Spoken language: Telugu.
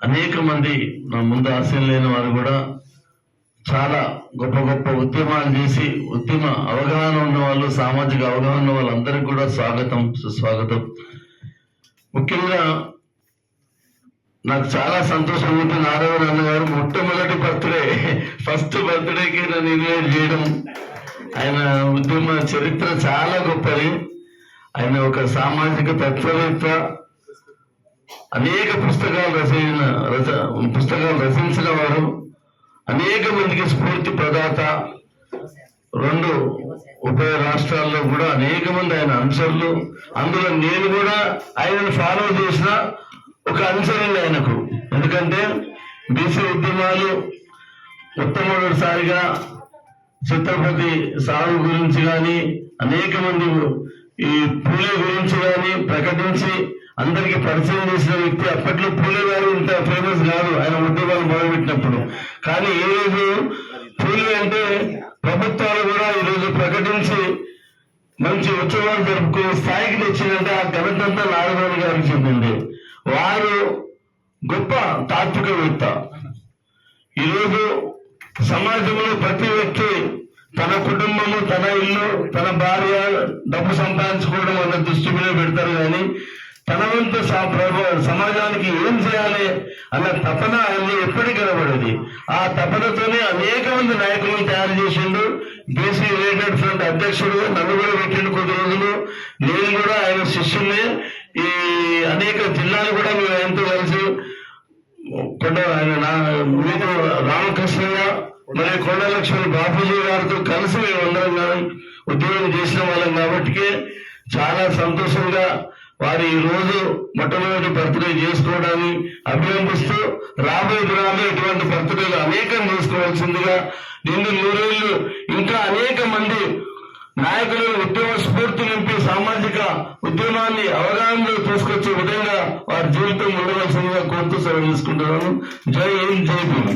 అనేక మంది నా ముందు ఆశయం లేని వారు కూడా చాలా గొప్ప గొప్ప ఉద్యమాలు చేసి ఉద్యమ అవగాహన ఉన్న వాళ్ళు, సామాజిక అవగాహన ఉన్న వాళ్ళందరికీ కూడా స్వాగతం, సుస్వాగతం. ముఖ్యంగా నాకు చాలా సంతోషం ఉంది. నారాయణ అన్నగారు మొట్టమొదటి ఫస్ట్ బర్త్డేకి నన్ను ఇన్వైట్ చేయడం. ఆయన ఉద్యమ చరిత్ర చాలా గొప్పది. ఆయన ఒక సామాజిక తత్వవేత్త, అనేక పుస్తకాలు రచించిన వారు, అనేక మందికి స్ఫూర్తి ప్రదాత. 2 ఉభయ రాష్ట్రాల్లో కూడా అనేక మంది ఆయన అనుచరులు. అందులో నేను కూడా ఆయనను ఫాలో చేసిన ఒక అనుచరులు ఆయనకు. ఎందుకంటే బీసీ ఉద్యమాలు మొట్టమొదటిసారిగా ఛత్రపతి సాగు గురించి కానీ, అనేక మంది ఈ పూలే గురించి కానీ ప్రకటించి అందరికి పరిచయం చేసిన వ్యక్తి. అప్పట్లో పూలే గారు ఇంత ఫేమస్ కాదు ఆయన ఉద్యమాలు మొదలుపెట్టినప్పుడు. కానీ ఈ రోజు పూలే అంటే ప్రభుత్వాలు కూడా ఈరోజు ప్రకటించి మంచి ఉత్సవాలు జరుపుకునే స్థాయికి తెచ్చిందంటే ఆ ఘనతంతా నారాయణ గారికి చెందింది. వారు గొప్ప తాత్వికవేత్త. ఈరోజు సమాజంలో ప్రతి వ్యక్తి తన కుటుంబము, తన ఇల్లు, తన భార్య డబ్బు సంపాదించుకోవడం అన్న దృష్టి మీద పెడతారు. కానీ తన వంతు సమాజానికి ఏం చేయాలి అన్న తపన ఆయనలో ఎప్పటికీ కనబడేది. ఆ తపనతోనే అనేక మంది నాయకులను తయారు చేసిండు. బీసీ యునైటెడ్ ఫ్రంట్ అధ్యక్షుడు నన్ను కూడా పెట్టిండు కొద్ది రోజులు. నేను కూడా ఆయన శిష్యుల్ని. ఈ అనేక జిల్లాలు కూడా మేము ఆయనతో కలిసి మీతో రామకృష్ణయ్య మరియు కొండలక్ష్మి బాపూజీ గారితో కలిసి మేము అందరం ఉద్యోగం చేసిన వాళ్ళం. కాబట్టి చాలా సంతోషంగా వారు ఈ రోజు మొట్టమొదటి బర్త్డే చేసుకోవడాన్ని అభినందిస్తూ, రాబోయే దినాల్లో ఇటువంటి బర్త్డేలు అనేకం చేసుకోవాల్సిందిగా, 100 ఇంకా అనేక మంది నాయకులను ఉద్యమ స్ఫూర్తి నింపి సామాజిక ఉద్యమాన్ని అవగాహనలో తీసుకొచ్చే విధంగా వారి జీవితం ఉండవలసిందిగా కోరుతూ సెలవు తీసుకుంటున్నాను. జై హింద్, జై భీమ్.